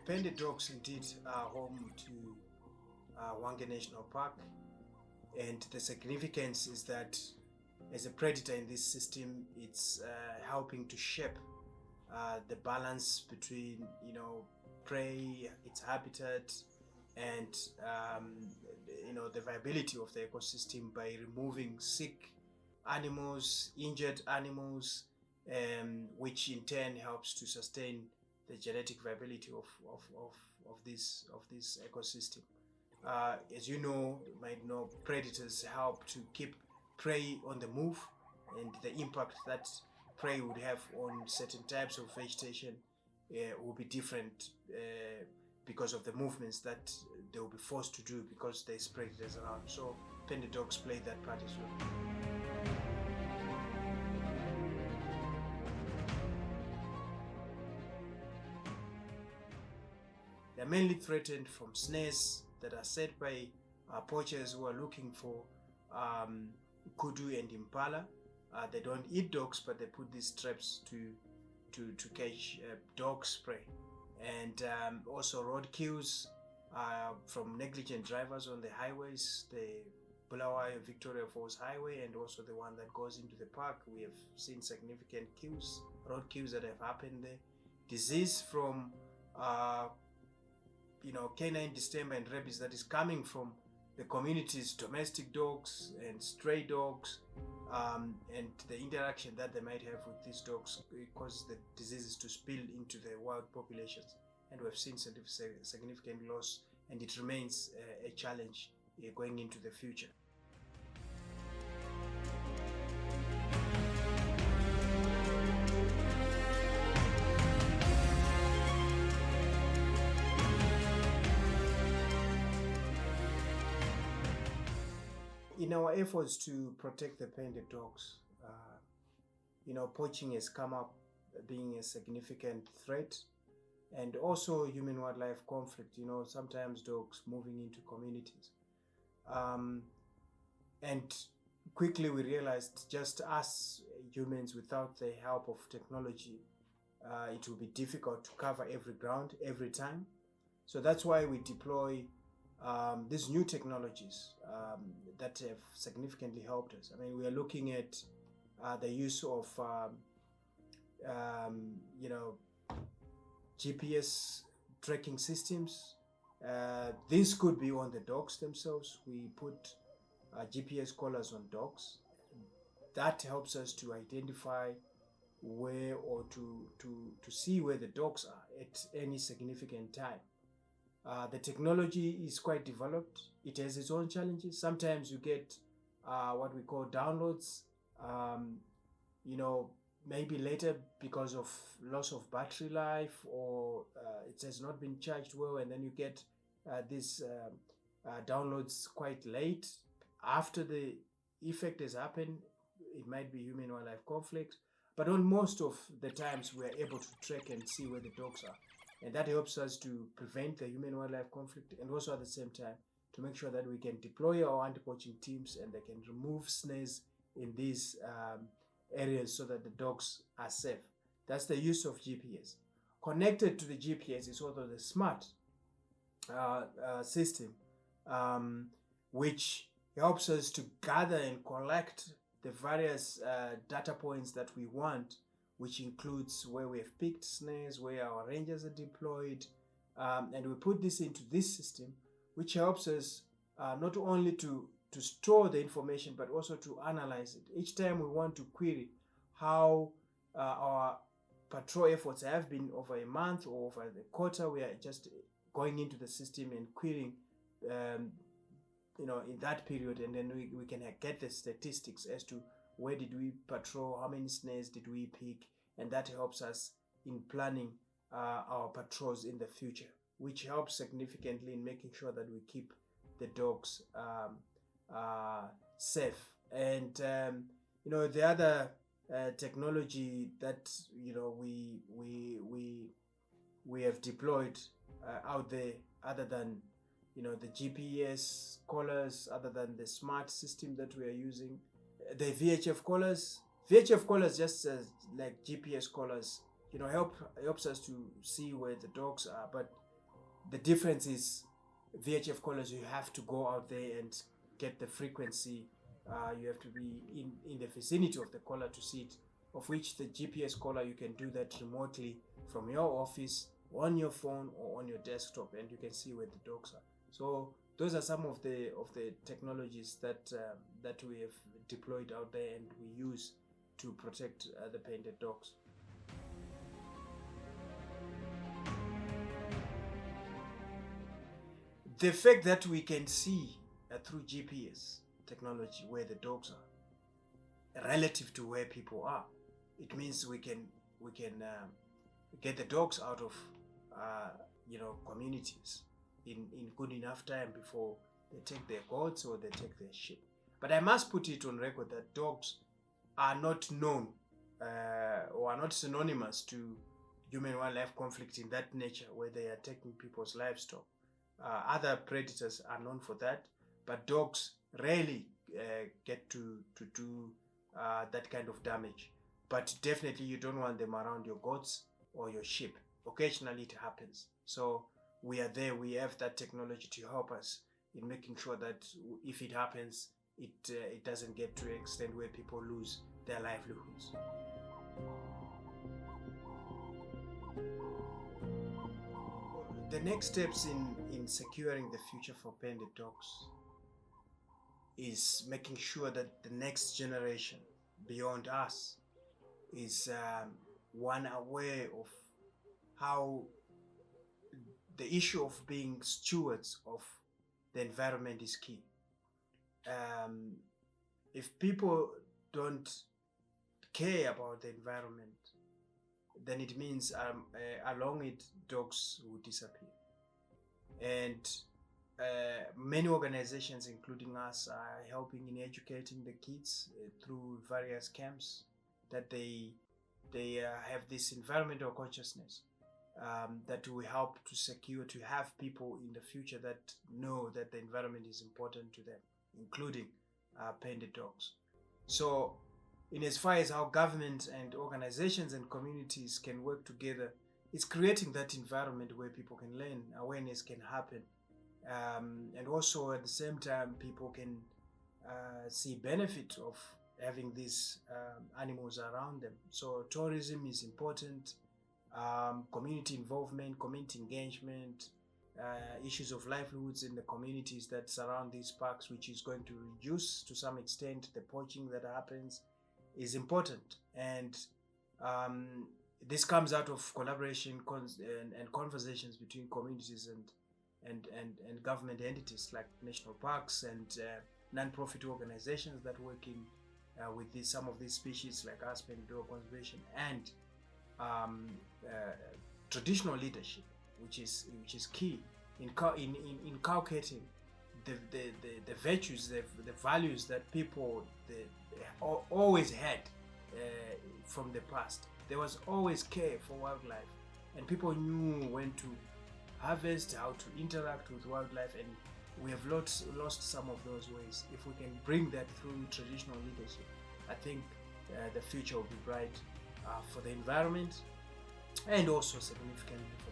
Panda dogs indeed are home to Hwange National Park, and the significance is that as a predator in this system, it's helping to shape the balance between prey, its habitat, and the viability of the ecosystem by removing sick animals, injured animals, which in turn helps to sustain the genetic viability of this ecosystem. As you might know, predators help to keep prey on the move, and the impact that prey would have on certain types of vegetation will be different because of the movements that they will be forced to do because there's predators around. So panda dogs play that part as well. They're mainly threatened from snares that are set by poachers who are looking for kudu and impala. They don't eat dogs, but they put these traps to catch dogs' prey. And also roadkills from negligent drivers on the highways, the Bulawayo Victoria Falls Highway, and also the one that goes into the park. We have seen significant roadkills that have happened there. Disease from canine distemper and rabies that is coming from the community's domestic dogs and stray dogs, and the interaction that they might have with these dogs causes the diseases to spill into the wild populations, and we've seen significant loss, and it remains a challenge going into the future. In our efforts to protect the panda dogs, poaching has come up being a significant threat, and also human-wildlife conflict. Sometimes dogs moving into communities, and quickly we realized just us humans, without the help of technology, it will be difficult to cover every ground every time. So that's why we deploy these new technologies that have significantly helped us. I mean, we are looking at the use of GPS tracking systems. This could be on the dogs themselves. We put GPS collars on dogs. That helps us to identify where, or to see where the dogs are at any significant time. The technology is quite developed. It has its own challenges. Sometimes you get what we call downloads, maybe later because of loss of battery life, or it has not been charged well, and then you get these downloads quite late after the effect has happened. It might be human-wildlife conflict, but on most of the times we are able to track and see where the dogs are. And that helps us to prevent the human-wildlife conflict, and also at the same time to make sure that we can deploy our anti-poaching teams and they can remove snares in these areas so that the dogs are safe. That's the use of GPS. Connected to the GPS is also the smart system, which helps us to gather and collect the various data points that we want, which includes where we have picked snares, where our rangers are deployed, and we put this into this system, which helps us not only to store the information, but also to analyze it. Each time we want to query how our patrol efforts have been over a month or over the quarter, we are just going into the system and querying in that period, and then we can get the statistics as to where did we patrol, how many snares did we pick, and that helps us in planning our patrols in the future, which helps significantly in making sure that we keep the dogs safe. And the other technology that we have deployed out there, other than the GPS collars, other than the smart system that we are using, the VHF collars. VHF collars, just like GPS collars, helps us to see where the dogs are. But The difference is VHF collars, you have to go out there and get the frequency. You have to be in the vicinity of the collar to see it, of which the GPS collar, you can do that remotely from your office, on your phone or on your desktop, and you can see where the dogs are. So those are some of the technologies that we have deployed out there and we use to protect the painted dogs. The fact that we can see through GPS technology where the dogs are relative to where people are, it means we can get the dogs out of communities in good enough time before they take their goats or they take their sheep. But I must put it on record that dogs are not known or are not synonymous to human-wildlife conflict in that nature where they are taking people's livestock. Other predators are known for that, but dogs rarely get to do that kind of damage. But definitely you don't want them around your goats or your sheep. Occasionally it happens. So we are there, we have that technology to help us in making sure that if it happens, it doesn't get to an extent where people lose their livelihoods. The next steps in securing the future for painted dogs is making sure that the next generation beyond us is one aware of how the issue of being stewards of the environment is key. If people don't care about the environment, then it means along it dogs will disappear. And many organizations, including us, are helping in educating the kids through various camps that they have this environmental consciousness that will help to secure, to have people in the future that know that the environment is important to them, including painted dogs. So in as far as how government and organizations and communities can work together, it's creating that environment where people can learn, awareness can happen, and also at the same time people can see benefit of having these animals around them. So tourism is important, community involvement, community engagement, issues of livelihoods in the communities that surround these parks, which is going to reduce to some extent the poaching that happens, is important. And this comes out of collaboration and conversations between communities and government entities like national parks and non-profit organizations that work in with some of these species like aspen dog conservation, and traditional leadership, which is key in inculcating the virtues, the values that people always had from the past. There was always care for wildlife, and people knew when to harvest, how to interact with wildlife, and we have lost some of those ways. If we can bring that through traditional leadership, I think the future will be bright for the environment and also significantly for